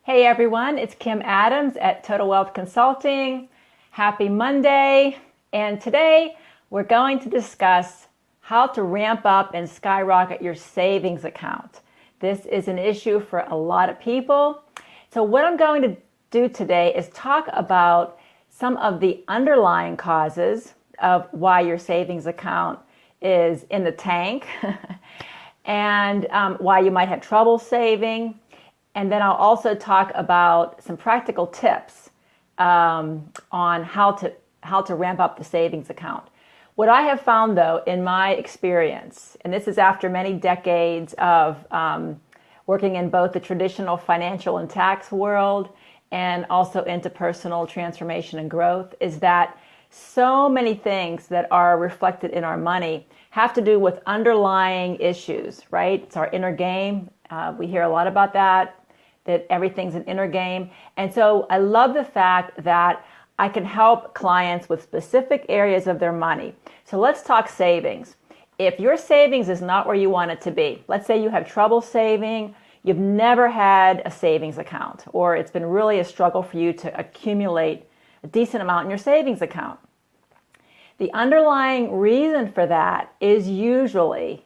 Hey everyone, it's Kim Adams at Total Wealth Consulting. Happy Monday. And today we're going to discuss how to ramp up and skyrocket your savings account. This is an issue for a lot of people. So what I'm going to do today is talk about some of the underlying causes of why your savings account is in the tank and why you might have trouble saving. And then I'll also talk about some practical tips on how to ramp up the savings account. What I have found, though, in my experience, and this is after many decades of working in both the traditional financial and tax world and also interpersonal transformation and growth, is that so many things that are reflected in our money have to do with underlying issues, right? It's our inner game. We hear a lot about that everything's an inner game. And so I love the fact that I can help clients with specific areas of their money. So let's talk savings. If your savings is not where you want it to be, let's say you have trouble saving, you've never had a savings account, or it's been really a struggle for you to accumulate a decent amount in your savings account. The underlying reason for that is usually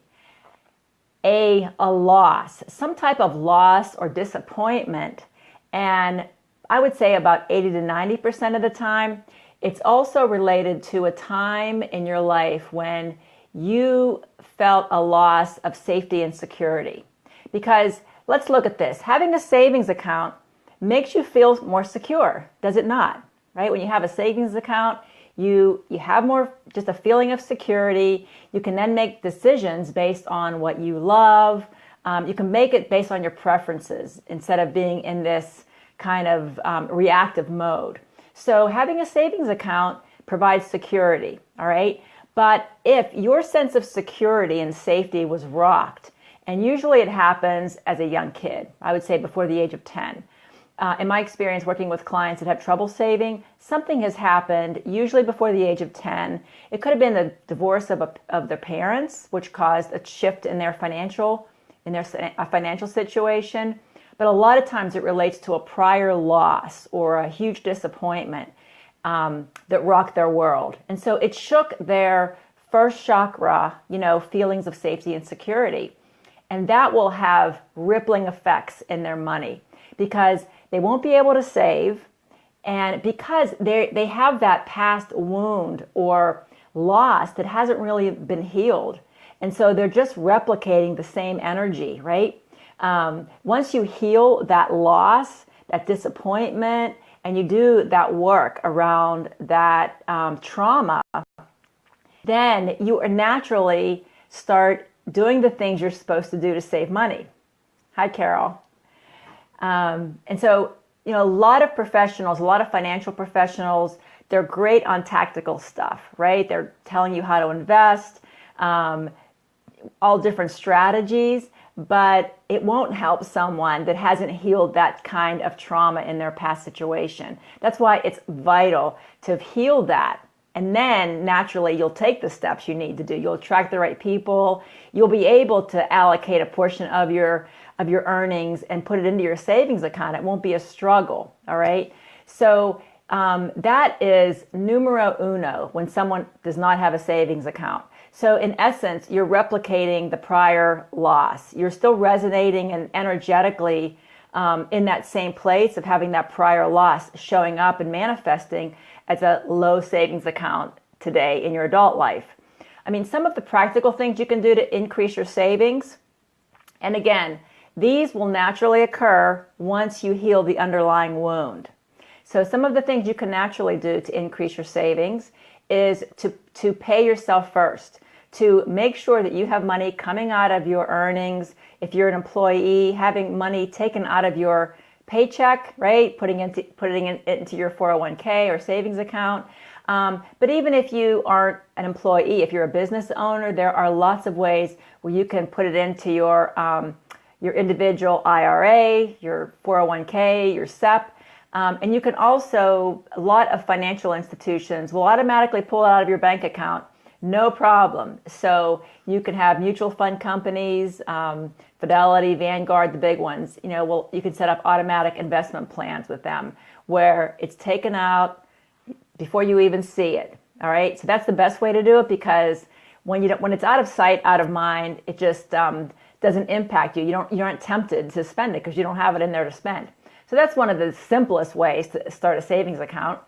a loss, some type of loss or disappointment. And I would say about 80 to 90% of the time, it's also related to a time in your life when you felt a loss of safety and security. Because let's look at this. Having a savings account makes you feel more secure, does it not? Right? When you have a savings account, you have more, just a feeling of security. You can then make decisions based on what you love. You can make it based on your preferences instead of being in this kind of reactive mode. So having a savings account provides security, all right? But if your sense of security and safety was rocked, and usually it happens as a young kid, I would say before the age of 10, in my experience working with clients that have trouble saving, something has happened, usually before the age of 10. It could have been the divorce of their parents, which caused a shift in their financial situation. But a lot of times it relates to a prior loss or a huge disappointment that rocked their world. And so it shook their first chakra, feelings of safety and security. And that will have rippling effects in their money because they won't be able to save, and because they have that past wound or loss that hasn't really been healed. And so they're just replicating the same energy, right? Once you heal that loss, that disappointment, and you do that work around that trauma, then you naturally start doing the things you're supposed to do to save money. Hi, Carol. And so, a lot of professionals, a lot of financial professionals, they're great on tactical stuff, right? They're telling you how to invest, all different strategies, but it won't help someone that hasn't healed that kind of trauma in their past situation. That's why it's vital to heal that. And then naturally you'll take the steps you need to do. You'll attract the right people. You'll be able to allocate a portion of your earnings and put it into your savings account. It won't be a struggle, all right? So that is numero uno when someone does not have a savings account. So in essence, you're replicating the prior loss. You're still resonating and energetically in that same place of having that prior loss showing up and manifesting as a low savings account today in your adult life. I mean, some of the practical things you can do to increase your savings, and again, these will naturally occur once you heal the underlying wound. So some of the things you can naturally do to increase your savings is to pay yourself first, to make sure that you have money coming out of your earnings. If you're an employee, having money taken out of your paycheck, right? Putting it into your 401k or savings account. But even if you aren't an employee, if you're a business owner, there are lots of ways where you can put it into your individual IRA, your 401k, your SEP. And you can also, a lot of financial institutions will automatically pull it out of your bank account No problem. So you can have mutual fund companies, Fidelity, Vanguard, the big ones. Well, you can set up automatic investment plans with them where it's taken out before you even see it. All right. So that's the best way to do it, because when it's out of sight, out of mind, it just doesn't impact you. You aren't tempted to spend it because you don't have it in there to spend. So that's one of the simplest ways to start a savings account.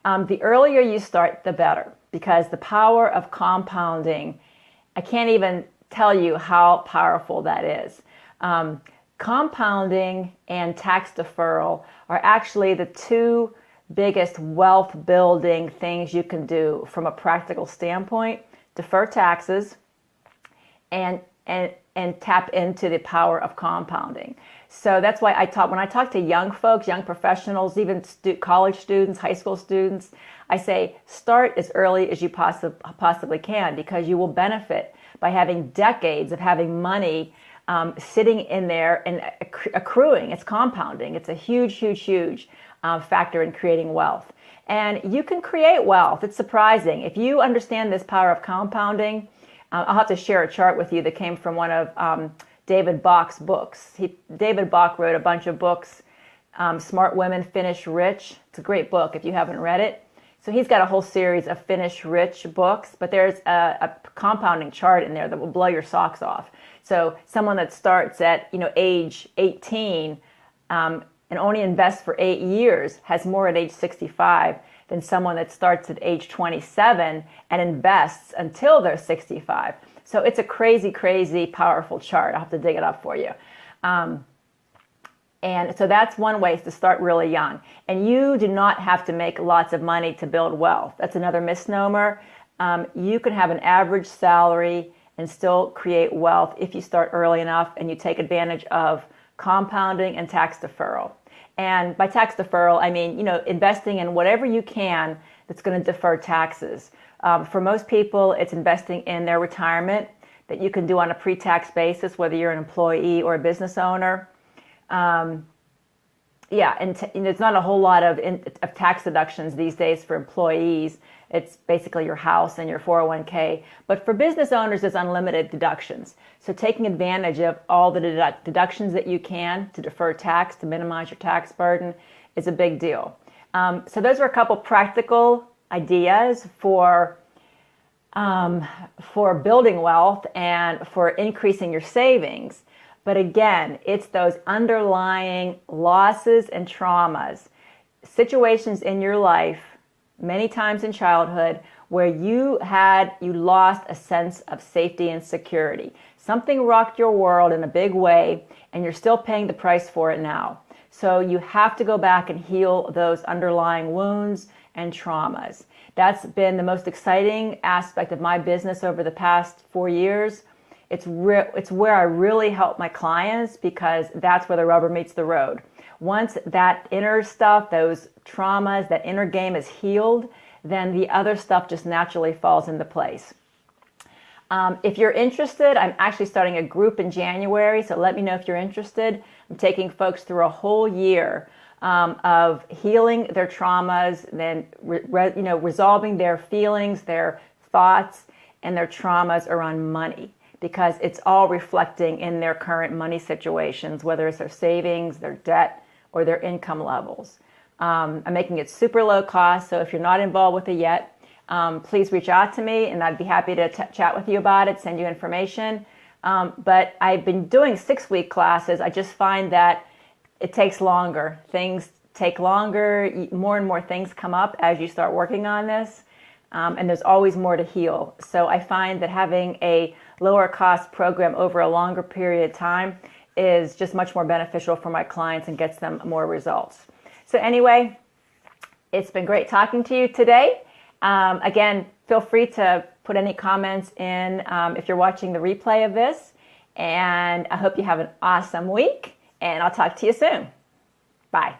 The earlier you start, the better, because the power of compounding, I can't even tell you how powerful that is. Compounding and tax deferral are actually the two biggest wealth building things you can do from a practical standpoint. Defer taxes and tap into the power of compounding. So that's why when I talk to young folks, young professionals, even college students, high school students, I say start as early as you possibly can, because you will benefit by having decades of having money sitting in there and accruing. It's compounding. It's a huge factor in creating wealth. And you can create wealth. It's surprising. If you understand this power of compounding, I'll have to share a chart with you that came from one of David Bach's books. David Bach wrote a bunch of books, Smart Women Finish Rich. It's a great book if you haven't read it. So he's got a whole series of Finish Rich books, but there's a compounding chart in there that will blow your socks off. So someone that starts at age 18 and only invests for 8 years has more at age 65 than someone that starts at age 27 and invests until they're 65. So it's a crazy powerful chart. I'll have to dig it up for you. And so that's one way, is to start really young. And you do not have to make lots of money to build wealth. That's another misnomer. You can have an average salary and still create wealth if you start early enough and you take advantage of compounding and tax deferral. And by tax deferral, I mean, investing in whatever you can that's going to defer taxes. For most people, it's investing in their retirement that you can do on a pre-tax basis, whether you're an employee or a business owner. And there's not a whole lot of tax deductions these days for employees. It's basically your house and your 401k. But for business owners, there's unlimited deductions. So taking advantage of all the deductions that you can to defer tax, to minimize your tax burden, is a big deal. So those are a couple practical ideas for building wealth and for increasing your savings. But again, it's those underlying losses and traumas, situations in your life, many times in childhood, where you lost a sense of safety and security. Something rocked your world in a big way, and you're still paying the price for it now. So you have to go back and heal those underlying wounds and traumas. That's been the most exciting aspect of my business over the past 4 years. It's where I really help my clients, because that's where the rubber meets the road. Once that inner stuff, those traumas, that inner game is healed, then the other stuff just naturally falls into place. If you're interested, I'm actually starting a group in January, so let me know if you're interested. I'm taking folks through a whole year of healing their traumas, then resolving their feelings, their thoughts, and their traumas around money, because it's all reflecting in their current money situations, whether it's their savings, their debt, or their income levels. I'm making it super low cost, so if you're not involved with it yet, please reach out to me, and I'd be happy to chat with you about it, send you information. But I've been doing 6-week classes. I just find that it takes longer. Things take longer. More and more things come up as you start working on this, and there's always more to heal. So I find that having a lower cost program over a longer period of time is just much more beneficial for my clients and gets them more results. So anyway, it's been great talking to you today. Again, feel free to put any comments in if you're watching the replay of this. And I hope you have an awesome week, and I'll talk to you soon. Bye.